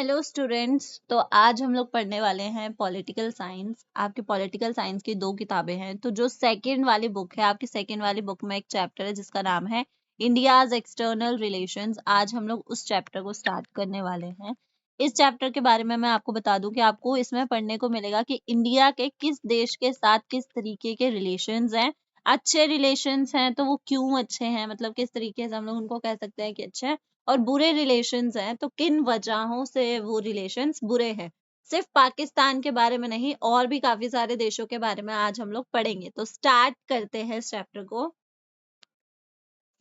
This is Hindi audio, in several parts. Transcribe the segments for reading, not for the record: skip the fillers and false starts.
Hello students. तो आज हम लोग पढ़ने वाले हैं पॉलिटिकल साइंस। आपकी पॉलिटिकल साइंस की दो किताबें हैं। तो जो सेकंड वाली बुक है, आपकी सेकंड वाली बुक में एक चैप्टर है जिसका नाम है इंडियाज एक्सटर्नल रिलेशंस। आज हम लोग उस चैप्टर को स्टार्ट करने वाले हैं। इस चैप्टर के बारे में मैं आपको बता दूं कि आपको इसमें पढ़ने को मिलेगा कि इंडिया के किस देश के साथ किस तरीके के रिलेशंस हैं। अच्छे रिलेशंस हैं तो वो क्यों अच्छे हैं, मतलब किस तरीके से हम लोग उनको कह सकते हैं कि अच्छे हैं। और बुरे रिलेशंस हैं तो किन वजहों से वो रिलेशंस बुरे हैं। सिर्फ पाकिस्तान के बारे में नहीं, और भी काफी सारे देशों के बारे में आज हम लोग पढ़ेंगे। तो स्टार्ट करते हैं इस चैप्टर को।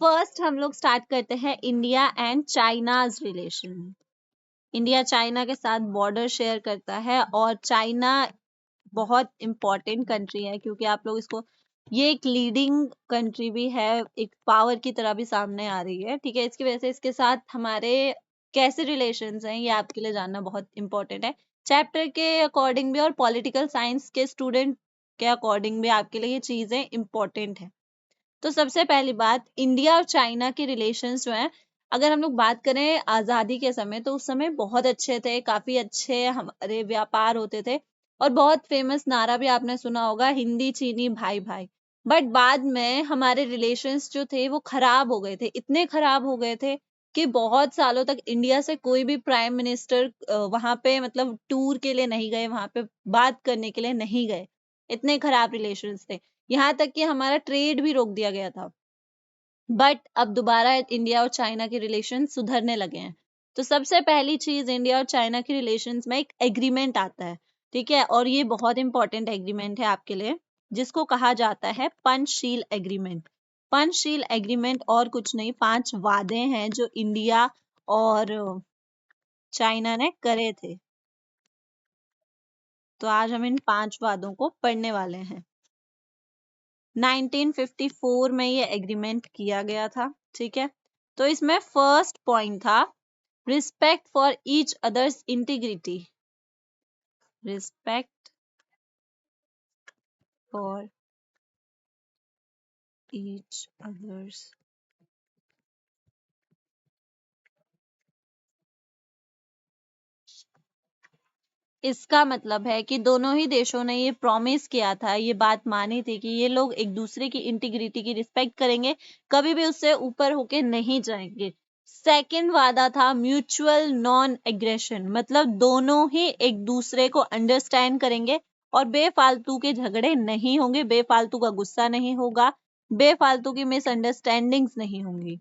फर्स्ट हम लोग स्टार्ट करते हैं India and China's relation. India China के साथ बॉर्डर शेयर करता है और चाइना बहुत इंपॉर्टेंट कंट्री है क्योंकि आप लोग इसको, ये एक लीडिंग कंट्री भी है, एक पावर की तरह भी सामने आ रही है। ठीक है, इसकी वजह से इसके साथ हमारे कैसे रिलेशंस हैं ये आपके लिए जानना बहुत इंपॉर्टेंट है। चैप्टर के अकॉर्डिंग भी और पॉलिटिकल साइंस के स्टूडेंट के अकॉर्डिंग भी आपके लिए ये चीजें इंपॉर्टेंट है। तो सबसे पहली बात, इंडिया और चाइना के रिलेशंस जो हैं, अगर हम लोग बात करें आजादी के समय तो उस समय बहुत अच्छे थे, काफी अच्छे हमारे व्यापार होते थे। और बहुत फेमस नारा भी आपने सुना होगा, हिंदी चीनी भाई भाई। बट बाद में हमारे रिलेशंस जो थे वो खराब हो गए थे, इतने खराब हो गए थे कि बहुत सालों तक इंडिया से कोई भी प्राइम मिनिस्टर वहां पे मतलब टूर के लिए नहीं गए, वहां पे बात करने के लिए नहीं गए। इतने खराब रिलेशंस थे, यहाँ तक कि हमारा ट्रेड भी रोक दिया गया था। बट अब दोबारा इंडिया और चाइना के रिलेशन सुधरने लगे हैं। तो सबसे पहली चीज, इंडिया और चाइना के रिलेशंस में एक एग्रीमेंट आता है। ठीक है, और ये बहुत इंपॉर्टेंट एग्रीमेंट है आपके लिए, जिसको कहा जाता है पंचशील एग्रीमेंट। पंचशील एग्रीमेंट और कुछ नहीं, 5 वादे हैं जो इंडिया और चाइना ने करे थे। तो आज हम इन 5 वादों को पढ़ने वाले हैं। 1954 में ये एग्रीमेंट किया गया था। ठीक है, तो इसमें फर्स्ट पॉइंट था respect for each others integrity. Respect for each others. इसका मतलब है कि दोनों ही देशों ने ये प्रॉमिस किया था, ये बात मानी थी कि ये लोग एक दूसरे की इंटीग्रिटी की रिस्पेक्ट करेंगे, कभी भी उससे ऊपर होके नहीं जाएंगे। सेकंड वादा था म्यूचुअल नॉन एग्रेशन, मतलब दोनों ही एक दूसरे को अंडरस्टैंड करेंगे और बेफालतू के झगड़े नहीं होंगे, बेफालतू का गुस्सा नहीं होगा, बेफालतू की मिसअंडरस्टैंडिंग्स नहीं होंगी।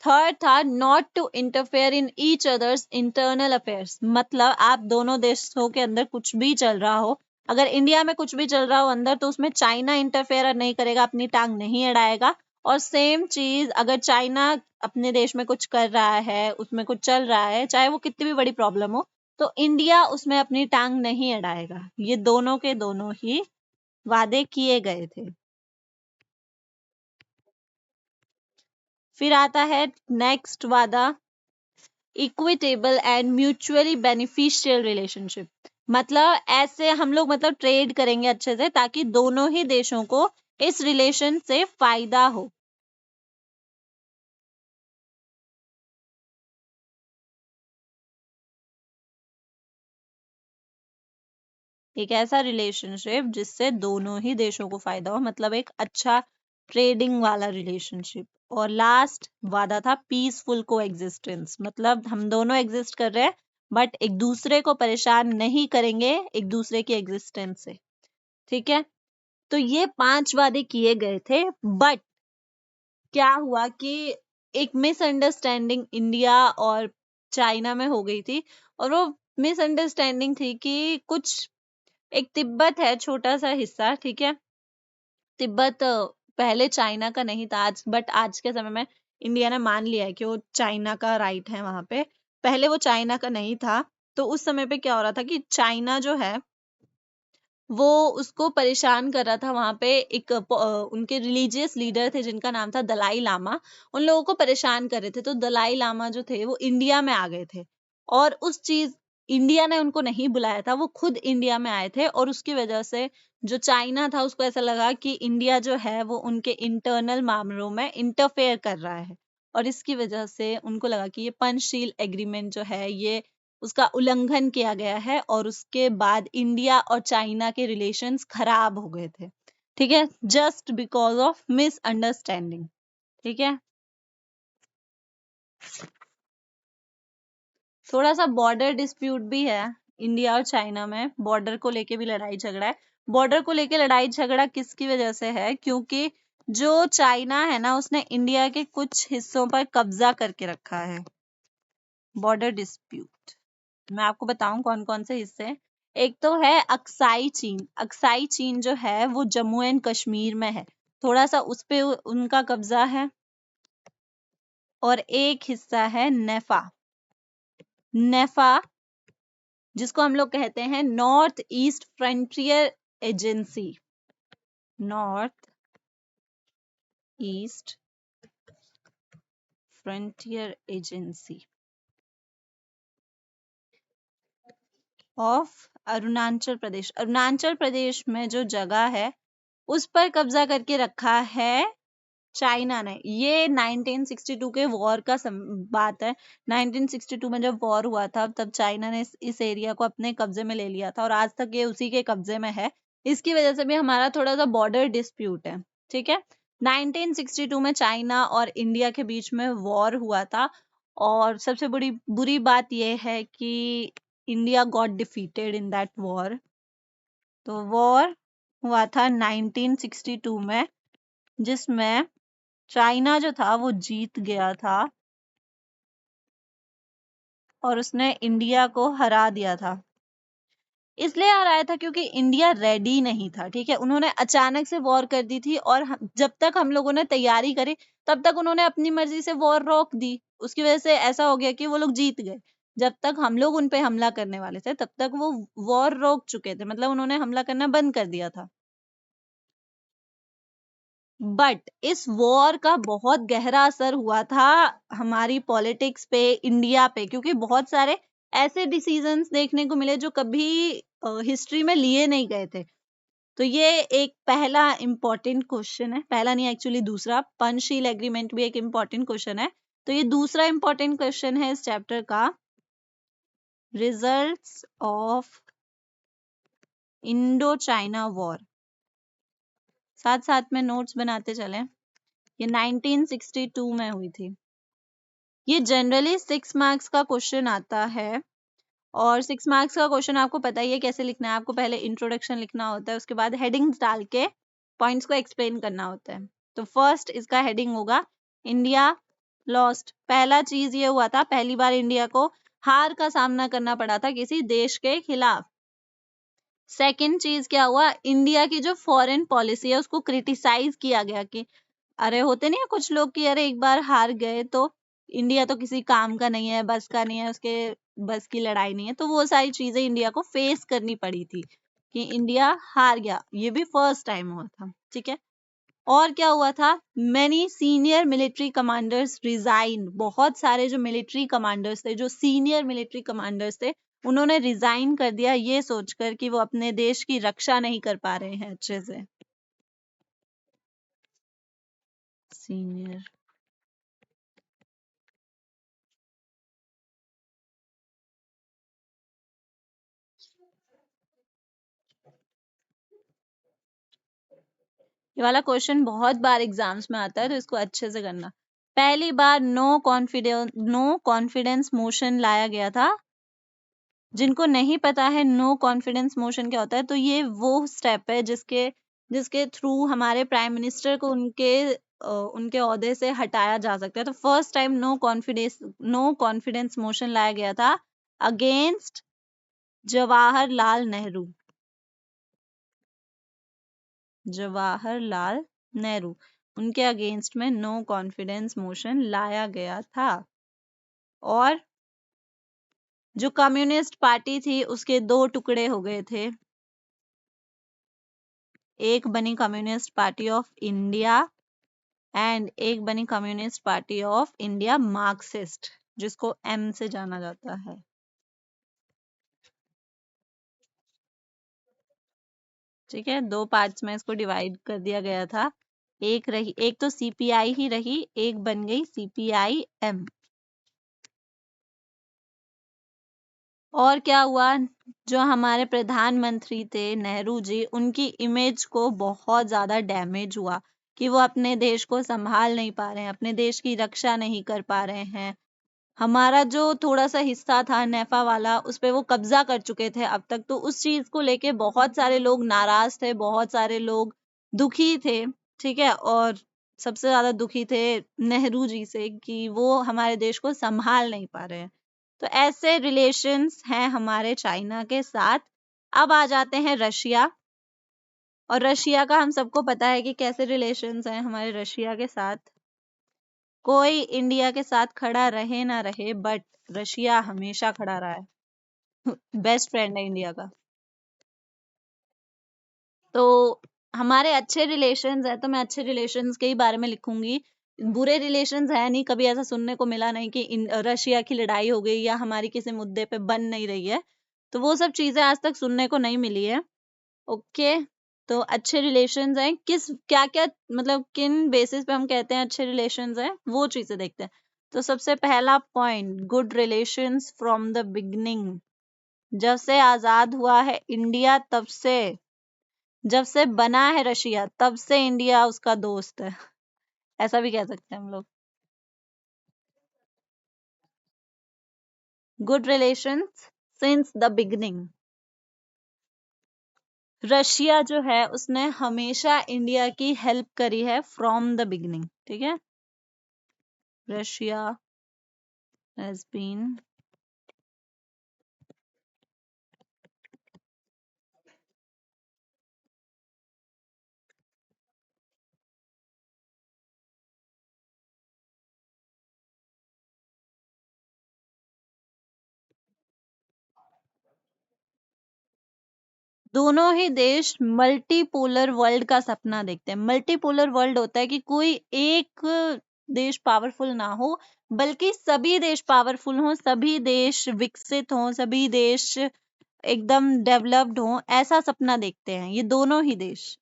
थर्ड था not to interfere in each others internal affairs, मतलब आप दोनों देशों के अंदर कुछ भी चल रहा हो, अगर इंडिया में कुछ भी चल रहा हो अंदर, तो उसमें चाइना इंटरफेयर नहीं करेगा, अपनी टांग नहीं अड़ाएगा। और सेम चीज अगर चाइना अपने देश में कुछ कर रहा है, उसमें कुछ चल रहा है, चाहे वो कितनी भी बड़ी प्रॉब्लम हो, तो इंडिया उसमें अपनी टांग नहीं अड़ाएगा। ये दोनों के दोनों ही वादे किए गए थे। फिर आता है नेक्स्ट वादा, equitable and mutually beneficial relationship, मतलब ऐसे हम लोग मतलब ट्रेड करेंगे अच्छे से ताकि दोनों ही देशों को इस रिलेशन से फायदा हो। एक ऐसा रिलेशनशिप जिससे दोनों ही देशों को फायदा हो, मतलब एक अच्छा ट्रेडिंग वाला रिलेशनशिप। और लास्ट वादा था पीसफुल को एग्जिस्टेंस, मतलब हम दोनों एग्जिस्ट कर रहे हैं बट एक दूसरे को परेशान नहीं करेंगे एक दूसरे की एग्जिस्टेंस से। ठीक है, तो ये 5 वादे किए गए थे। बट क्या हुआ कि एक मिसअंडरस्टैंडिंग इंडिया और चाइना में हो गई थी। और वो मिसअंडरस्टैंडिंग थी कि कुछ, एक तिब्बत है छोटा सा हिस्सा, ठीक है, तिब्बत पहले चाइना का नहीं था, आज बट आज के समय में इंडिया ने मान लिया है कि वो चाइना का राइट है वहां पे। पहले वो चाइना का नहीं था। तो उस समय पे क्या हो रहा था कि चाइना जो है वो उसको परेशान कर रहा था। वहां पे एक उनके रिलीजियस लीडर थे जिनका नाम था दलाई लामा, उन लोगों को परेशान कर रहे थे। तो दलाई लामा जो थे वो इंडिया में आ गए थे, और उस चीज, इंडिया ने उनको नहीं बुलाया था, वो खुद इंडिया में आए थे। और उसकी वजह से जो चाइना था उसको ऐसा लगा कि इंडिया जो है वो उनके इंटरनल मामलों में इंटरफेयर कर रहा है, और इसकी वजह से उनको लगा कि ये पंचशील एग्रीमेंट जो है ये उसका उल्लंघन किया गया है, और उसके बाद इंडिया और चाइना के रिलेशंस खराब हो गए थे। ठीक है, जस्ट बिकॉज ऑफ मिसअंडरस्टैंडिंग। ठीक है, थोड़ा सा बॉर्डर डिस्प्यूट भी है इंडिया और चाइना में, बॉर्डर को लेके भी लड़ाई झगड़ा है। बॉर्डर को लेके लड़ाई झगड़ा किसकी वजह से है, क्योंकि जो चाइना है ना उसने इंडिया के कुछ हिस्सों पर कब्जा करके रखा है। बॉर्डर डिस्प्यूट मैं आपको बताऊं कौन कौन से हिस्से हैं। एक तो है अक्साई चीन। अक्साई चीन जो है वो जम्मू एंड कश्मीर में है, थोड़ा सा उस पे उनका कब्जा है। और एक हिस्सा है नेफा। नेफा जिसको हम लोग कहते हैं North East Frontier Agency. North East Frontier Agency of Arunachal Pradesh. Arunachal Pradesh में जो जगह है उस पर कब्जा करके रखा है चाइना ने। ये 1962 के वॉर का बात है। 1962 में जब वॉर हुआ था तब चाइना ने इस एरिया को अपने कब्जे में ले लिया था, और आज तक ये उसी के कब्जे में है। इसकी वजह से भी हमारा थोड़ा सा बॉर्डर डिस्प्यूट है। ठीक है, 1962 में चाइना और इंडिया के बीच में वॉर हुआ था, और सबसे बड़ी बुरी बात यह है कि India got defeated in that war. तो वॉर हुआ था 1962 में, जिसमें चाइना जो था वो जीत गया था और उसने इंडिया को हरा दिया था। इसलिए हराया था क्योंकि इंडिया रेडी नहीं था। ठीक है, उन्होंने अचानक से वॉर कर दी थी, और जब तक हम लोगों ने तैयारी करी तब तक उन्होंने अपनी मर्जी से वॉर रोक दी। उसकी वजह से ऐसा हो गया कि वो लोग जीत गए। जब तक हम लोग उन पे हमला करने वाले थे तब तक वो वॉर रोक चुके थे, मतलब उन्होंने हमला करना बंद कर दिया था। बट इस वॉर का बहुत गहरा असर हुआ था हमारी पॉलिटिक्स पे, इंडिया पे, क्योंकि बहुत सारे ऐसे डिसीजंस देखने को मिले जो कभी हिस्ट्री में लिए नहीं गए थे। तो ये एक पहला इंपॉर्टेंट क्वेश्चन है, पहला नहीं एक्चुअली दूसरा। पंचशील एग्रीमेंट भी एक इंपॉर्टेंट क्वेश्चन है। तो ये दूसरा इंपॉर्टेंट क्वेश्चन है इस चैप्टर का, results of Indo China war. साथ साथ में नोट्स बनाते चलें। ये 1962 में हुई थी। ये जनरली 6 मार्क्स का क्वेश्चन आता है, और 6 मार्क्स का क्वेश्चन आपको पता ही है कैसे लिखना है। आपको पहले इंट्रोडक्शन लिखना होता है, उसके बाद हेडिंग्स डाल के पॉइंट्स को एक्सप्लेन करना होता है। तो फर्स्ट इसका हेडिंग होगा इंडिया लॉस्ट। पहला चीज ये हुआ था, पहली बार इंडिया को हार का सामना करना पड़ा था किसी देश के खिलाफ। सेकंड चीज क्या हुआ, इंडिया की जो फॉरेन पॉलिसी है उसको क्रिटिसाइज किया गया कि अरे होते नहीं है कुछ लोग कि अरे एक बार हार गए तो इंडिया तो किसी काम का नहीं है, बस का नहीं है, उसके बस की लड़ाई नहीं है। तो वो सारी चीजें इंडिया को फेस करनी पड़ी थी कि इंडिया हार गया। ये भी फर्स्ट टाइम हुआ था। ठीक है, और क्या हुआ था, many senior military commanders resign. बहुत सारे जो मिलिट्री कमांडर्स थे, जो सीनियर मिलिट्री कमांडर्स थे, उन्होंने रिजाइन कर दिया ये सोचकर कि वो अपने देश की रक्षा नहीं कर पा रहे हैं अच्छे से। सीनियर ये वाला क्वेश्चन बहुत बार एग्जाम्स में आता है, तो इसको अच्छे से करना। पहली बार नो कॉन्फिडेंस मोशन लाया गया था। जिनको नहीं पता है नो कॉन्फिडेंस मोशन क्या होता है, तो ये वो स्टेप है जिसके जिसके थ्रू हमारे प्राइम मिनिस्टर को उनके ओहदे से हटाया जा सकता है। तो first time no confidence motion लाया गया था अगेंस्ट जवाहरलाल नेहरू। जवाहरलाल नेहरू, उनके अगेंस्ट में नो कॉन्फिडेंस मोशन लाया गया था। और जो कम्युनिस्ट पार्टी थी उसके दो टुकड़े हो गए थे। एक बनी communist party of India and एक बनी communist party of India Marxist, जिसको एम से जाना जाता है। ठीक है, दो पार्ट्स में इसको डिवाइड कर दिया गया था। एक रही, एक तो सीपीआई ही रही, एक बन गई सीपीआई एम। और क्या हुआ, जो हमारे प्रधानमंत्री थे नेहरू जी, उनकी इमेज को बहुत ज्यादा डैमेज हुआ कि वो अपने देश को संभाल नहीं पा रहे हैं, अपने देश की रक्षा नहीं कर पा रहे हैं। हमारा जो थोड़ा सा हिस्सा था नेफा वाला, उस पे वो कब्जा कर चुके थे अब तक, तो उस चीज को लेके बहुत सारे लोग नाराज थे, बहुत सारे लोग दुखी थे। ठीक है, और सबसे ज्यादा दुखी थे नेहरू जी से कि वो हमारे देश को संभाल नहीं पा रहे हैं। तो ऐसे रिलेशंस हैं हमारे चाइना के साथ। अब आ जाते हैं रशिया। और रशिया का हम सबको पता है कि कैसे रिलेशंस हैं हमारे रशिया के साथ। कोई इंडिया के साथ खड़ा रहे ना रहे, बट रशिया हमेशा खड़ा रहा है। बेस्ट फ्रेंड है इंडिया का। तो हमारे अच्छे रिलेशंस है, तो मैं अच्छे रिलेशंस के ही बारे में लिखूंगी। बुरे रिलेशंस है नहीं, कभी ऐसा सुनने को मिला नहीं कि रशिया की लड़ाई हो गई या हमारी किसी मुद्दे पे बन नहीं रही है। तो वो सब चीजें आज तक सुनने को नहीं मिली है। ओके, तो अच्छे रिलेशंस हैं, किस क्या क्या मतलब किन बेसिस पे हम कहते हैं अच्छे रिलेशंस हैं, वो चीजें देखते हैं। तो सबसे पहला point, good relations from the beginning. जब से आजाद हुआ है इंडिया, तब से, जब से बना है रशिया, तब से इंडिया उसका दोस्त है। ऐसा भी कह सकते हैं हम लोग। Good relations since the beginning. Russia जो है उसने हमेशा इंडिया की हेल्प करी है फ्रॉम द बिगनिंग। ठीक है, रशिया हैज बीन दोनों ही देश मल्टीपोलर वर्ल्ड का सपना देखते हैं। मल्टीपोलर वर्ल्ड होता है कि कोई एक देश पावरफुल ना हो, बल्कि सभी देश पावरफुल हों, सभी देश विकसित हों, सभी देश एकदम डेवलप्ड हों, ऐसा सपना देखते हैं ये दोनों ही देश।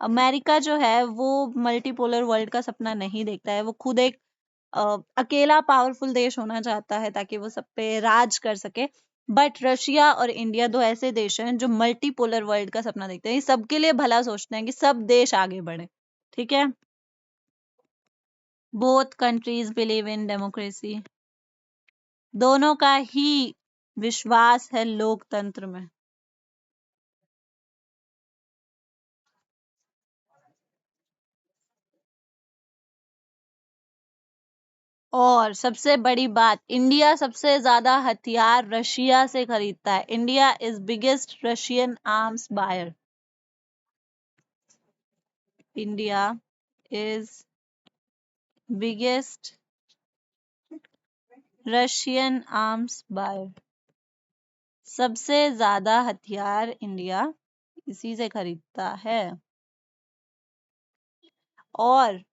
अमेरिका जो है वो मल्टीपोलर वर्ल्ड का सपना नहीं देखता है, वो खुद एक अकेला पावरफुल देश होना चाहता है ताकि वो सब पे राज कर सके। बट रशिया और इंडिया दो ऐसे देश हैं जो मल्टीपोलर वर्ल्ड का सपना देखते हैं, ये सबके लिए भला सोचते हैं कि सब देश आगे बढ़े। ठीक है, both countries believe in democracy. दोनों का ही विश्वास है लोकतंत्र में। और सबसे बड़ी बात, इंडिया सबसे ज्यादा हथियार रशिया से खरीदता है। India is biggest Russian arms buyer. India is biggest Russian arms buyer. सबसे ज्यादा हथियार इंडिया इसी से खरीदता है। और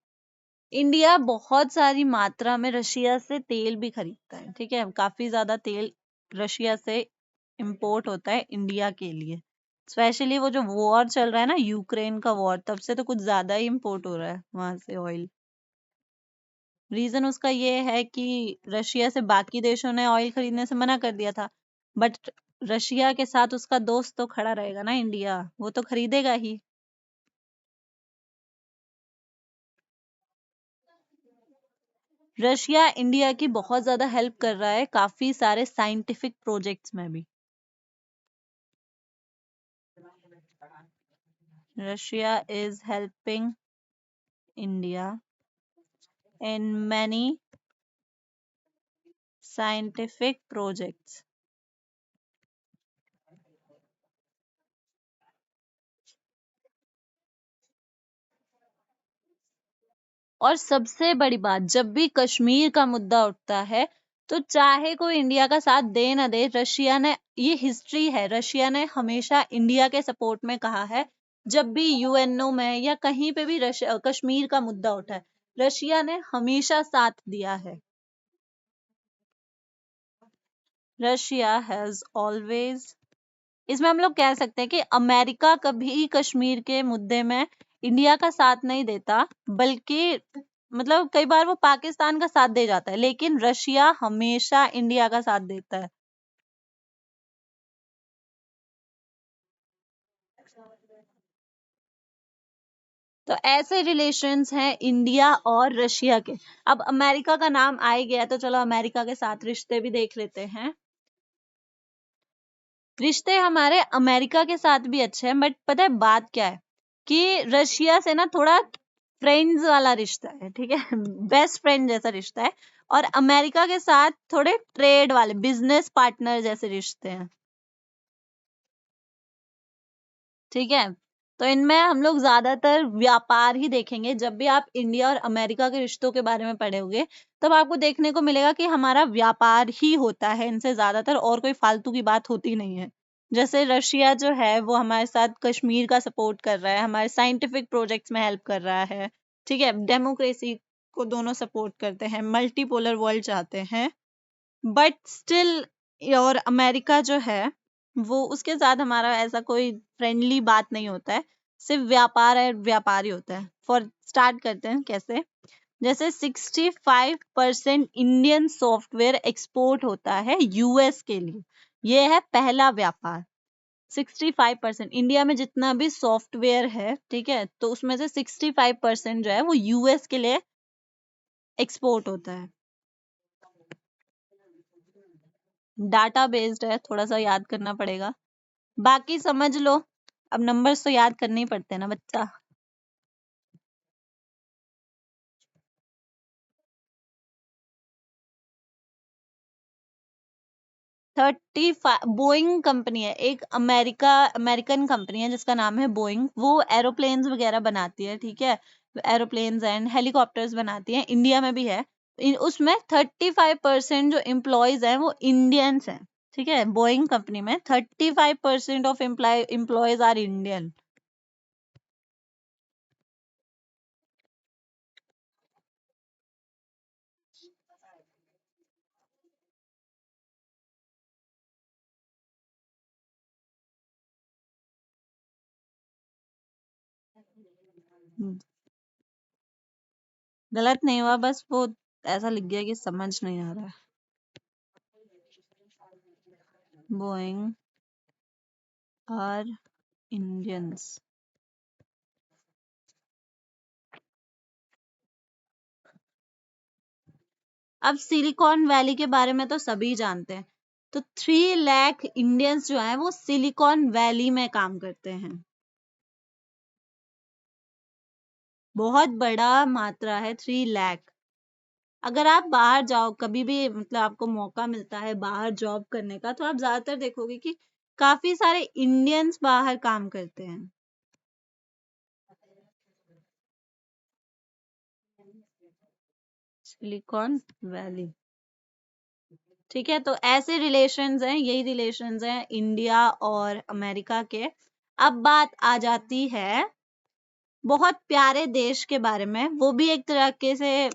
इंडिया बहुत सारी मात्रा में रशिया से तेल भी खरीदता है। ठीक है, काफी ज्यादा तेल रशिया से इंपोर्ट होता है इंडिया के लिए। स्पेशली वो जो वॉर चल रहा है ना, यूक्रेन का वॉर, तब से तो कुछ ज्यादा ही इंपोर्ट हो रहा है वहां से ऑयल। रीजन उसका ये है कि रशिया से बाकी देशों ने ऑयल खरीदने से मना कर दिया था, बट रशिया के साथ उसका दोस्त तो खड़ा रहेगा ना इंडिया, वो तो खरीदेगा ही। रशिया इंडिया की बहुत ज्यादा हेल्प कर रहा है काफी सारे साइंटिफिक प्रोजेक्ट्स में भी। Russia is helping India in many scientific projects. और सबसे बड़ी बात, जब भी कश्मीर का मुद्दा उठता है, तो चाहे कोई इंडिया का साथ दे ना दे, रशिया ने, ये हिस्ट्री है, रशिया ने हमेशा इंडिया के सपोर्ट में कहा है। जब भी यूएनओ में या कहीं पे भी कश्मीर का मुद्दा उठा है, रशिया ने हमेशा साथ दिया है। रशिया हैज ऑलवेज इसमें हम लोग कह सकते हैं कि अमेरिका कभी कश्मीर के मुद्दे में इंडिया का साथ नहीं देता, बल्कि मतलब कई बार वो पाकिस्तान का साथ दे जाता है, लेकिन रशिया हमेशा इंडिया का साथ देता है। तो ऐसे रिलेशंस हैं इंडिया और रशिया के। अब अमेरिका का नाम आ ही गया तो चलो अमेरिका के साथ रिश्ते भी देख लेते हैं। रिश्ते हमारे अमेरिका के साथ भी अच्छे हैं, बट पता है बात क्या है कि रशिया से ना थोड़ा फ्रेंड्स वाला रिश्ता है, ठीक है। बेस्ट फ्रेंड जैसा रिश्ता है। और अमेरिका के साथ थोड़े ट्रेड वाले बिजनेस पार्टनर जैसे रिश्ते हैं, ठीक है। तो इनमें हम लोग ज्यादातर व्यापार ही देखेंगे। जब भी आप इंडिया और अमेरिका के रिश्तों के बारे में पढ़े होंगे तब आपको देखने को मिलेगा कि हमारा व्यापार ही होता है इनसे ज्यादातर, और कोई फालतू की बात होती नहीं है। जैसे रशिया जो है वो हमारे साथ कश्मीर का सपोर्ट कर रहा है, हमारे साइंटिफिक प्रोजेक्ट्स में हेल्प कर रहा है, ठीक है। डेमोक्रेसी को दोनों सपोर्ट करते हैं, मल्टीपोलर वर्ल्ड चाहते हैं। बट स्टिल और अमेरिका जो है वो उसके साथ हमारा ऐसा कोई फ्रेंडली बात नहीं होता है, सिर्फ व्यापार है, व्यापार ही होता है। फॉर स्टार्ट करते हैं कैसे। जैसे 65% इंडियन सॉफ्टवेयर एक्सपोर्ट होता है यूएस के लिए, ये है पहला व्यापार। 65% इंडिया में जितना भी सॉफ्टवेयर है, ठीक है, तो उसमें से 65% जो है वो यूएस के लिए एक्सपोर्ट होता है। डाटा बेस्ड है, थोड़ा सा याद करना पड़ेगा, बाकी समझ लो। अब नंबर्स तो याद करने ही पड़ते हैं ना बच्चा। 35 बोइंग कंपनी है, एक अमेरिकन कंपनी है जिसका नाम है बोइंग। वो एरोप्लेन्स वगैरह बनाती है, ठीक है। एरोप्लेन्स एंड हेलीकॉप्टर्स बनाती है, इंडिया में भी है। उसमें 35% जो एम्प्लॉयज हैं वो इंडियंस हैं, ठीक है। बोइंग कंपनी में 35% ऑफ एम्प्लॉयज आर इंडियन। गलत नहीं हुआ, बस वो ऐसा लिख गया कि समझ नहीं आ रहा है। Boeing are Indians. अब सिलिकॉन वैली के बारे में तो सभी जानते हैं। तो 3 लाख इंडियंस जो हैं वो सिलिकॉन वैली में काम करते हैं। बहुत बड़ा मात्रा है 3 लाख। अगर आप बाहर जाओ कभी भी, मतलब आपको मौका मिलता है बाहर जॉब करने का, तो आप ज्यादातर देखोगे कि काफी सारे इंडियंस बाहर काम करते हैं। सिलिकॉन वैली, ठीक है। तो ऐसे रिलेशंस हैं, यही रिलेशंस हैं इंडिया और अमेरिका के। अब बात आ जाती है बहुत प्यारे देश के बारे में, वो भी एक तरीके से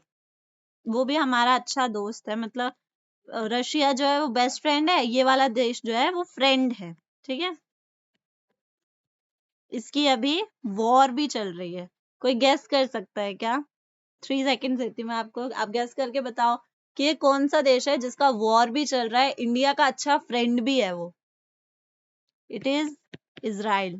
वो भी हमारा अच्छा दोस्त है। मतलब रशिया जो है वो बेस्ट फ्रेंड है, ये वाला देश जो है वो फ्रेंड है, ठीक है। इसकी अभी वॉर भी चल रही है। कोई गेस कर सकता है क्या? 3 सेकेंड देती हूँ मैं आपको, आप गेस करके बताओ कि ये कौन सा देश है जिसका वॉर भी चल रहा है, इंडिया का अच्छा फ्रेंड भी है वो। It is Israel.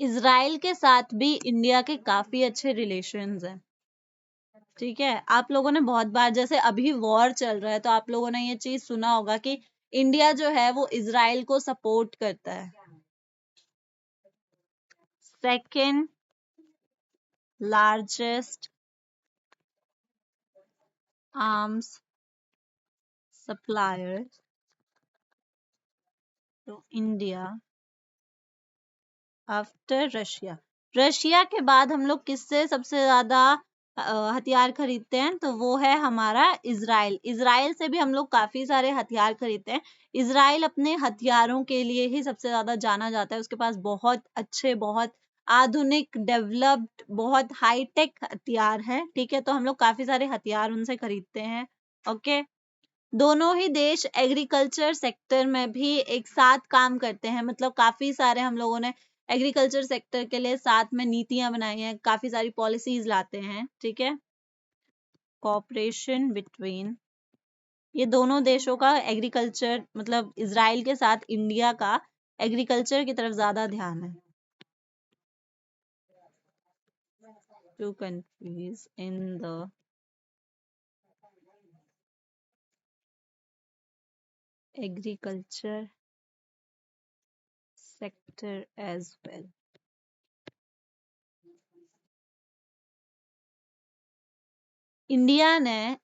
इजराइल के साथ भी इंडिया के काफी अच्छे रिलेशंस हैं, ठीक है। आप लोगों ने बहुत बार, जैसे अभी वॉर चल रहा है तो आप लोगों ने ये चीज सुना होगा कि इंडिया जो है वो इजराइल को सपोर्ट करता है। Second largest arms supplier to India after Russia. Russia के बाद हम लोग किससे सबसे ज्यादा हथियार खरीदते हैं? तो वो है हमारा इजराइल। इजराइल से भी हम लोग काफी सारे हथियार खरीदते हैं। इजराइल अपने हथियारों के लिए ही सबसे ज्यादा जाना जाता है, उसके पास बहुत अच्छे, बहुत आधुनिक, डेवलप्ड, बहुत हाईटेक हथियार है, ठीक है। तो हम लोग काफी सारे हथियार उनसे खरीदते हैं, ओके। दोनों ही देश एग्रीकल्चर सेक्टर में भी एक साथ काम करते हैं, मतलब काफी सारे हम लोगों ने एग्रीकल्चर सेक्टर के लिए साथ में नीतियां बनाई हैं, काफी सारी पॉलिसीज लाते हैं, ठीक है। कॉपरेशन बिटवीन, ये दोनों देशों का एग्रीकल्चर, मतलब इजराइल के साथ इंडिया का एग्रीकल्चर की तरफ ज्यादा ध्यान है। Two countries in the agriculture sector as well. India ने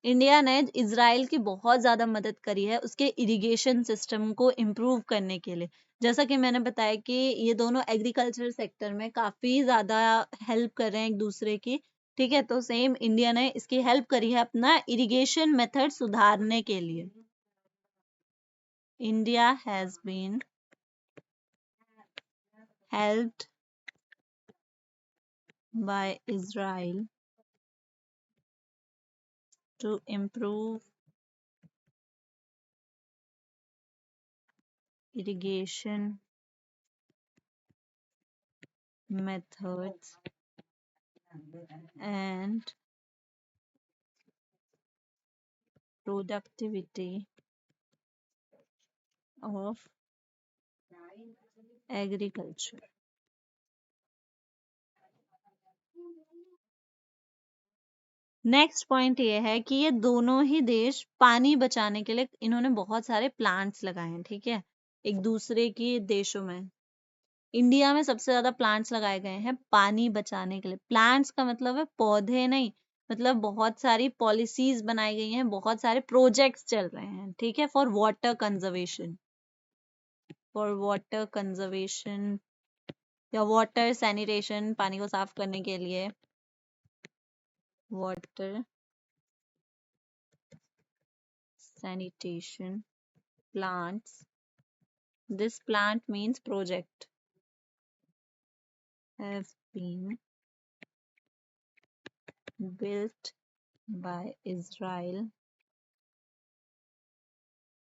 इंडिया ने इजराइल की बहुत ज्यादा मदद करी है उसके इरिगेशन सिस्टम को इम्प्रूव करने के लिए। जैसा कि मैंने बताया कि ये दोनों एग्रीकल्चर सेक्टर में काफी ज्यादा हेल्प कर रहे हैं एक दूसरे की, ठीक है। तो सेम इंडिया ने इसकी हेल्प करी है अपना इरिगेशन मेथड सुधारने के लिए। India has been helped by Israel to improve irrigation methods and productivity of agriculture। Next point ये है कि ये दोनों ही देश पानी बचाने के लिए इन्होंने बहुत सारे प्लांट्स लगाए हैं, ठीक है, एक दूसरे के देशों में। इंडिया में सबसे ज्यादा प्लांट्स लगाए गए हैं पानी बचाने के लिए। प्लांट्स का मतलब है पौधे नहीं, मतलब बहुत सारी पॉलिसीज बनाई गई हैं, बहुत सारे प्रोजेक्ट्स चल रहे हैं, ठीक है, फॉर वाटर कंजर्वेशन या वाटर सैनिटेशन, पानी को साफ करने के लिए। Water sanitation plants, this plant means project, have been built by Israel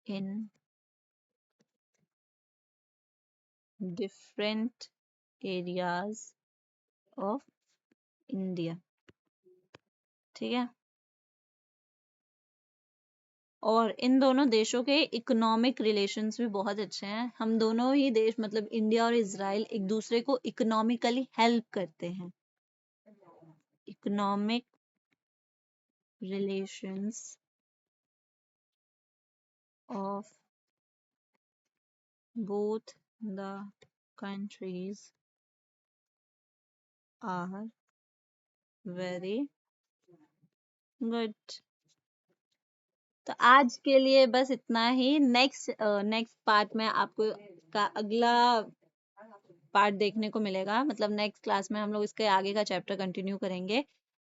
in different areas of India, ठीक है। और इन दोनों देशों के इकोनॉमिक रिलेशंस भी बहुत अच्छे हैं। हम दोनों ही देश, मतलब इंडिया और इजराइल, एक दूसरे को इकोनॉमिकली हेल्प करते हैं। Economic relations of both the countries are very good। तो आज के लिए बस इतना ही। नेक्स्ट पार्ट में आपको का अगला पार्ट देखने को मिलेगा, मतलब नेक्स्ट क्लास में हम लोग इसके आगे का चैप्टर कंटिन्यू करेंगे।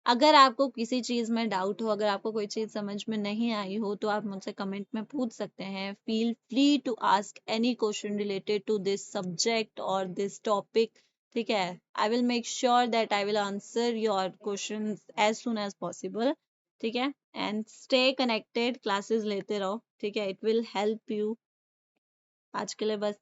अगर आपको किसी चीज में डाउट हो, अगर आपको कोई चीज समझ में नहीं आई हो, तो आप मुझसे कमेंट में पूछ सकते हैं। Feel free to ask any question related to this subject और दिस टॉपिक, ठीक है। I will make sure that I will answer your question as soon as possible, ठीक है। एंड स्टे कनेक्टेड, क्लासेस लेते रहो, ठीक है, इट विल हेल्प यू। आज के लिए बस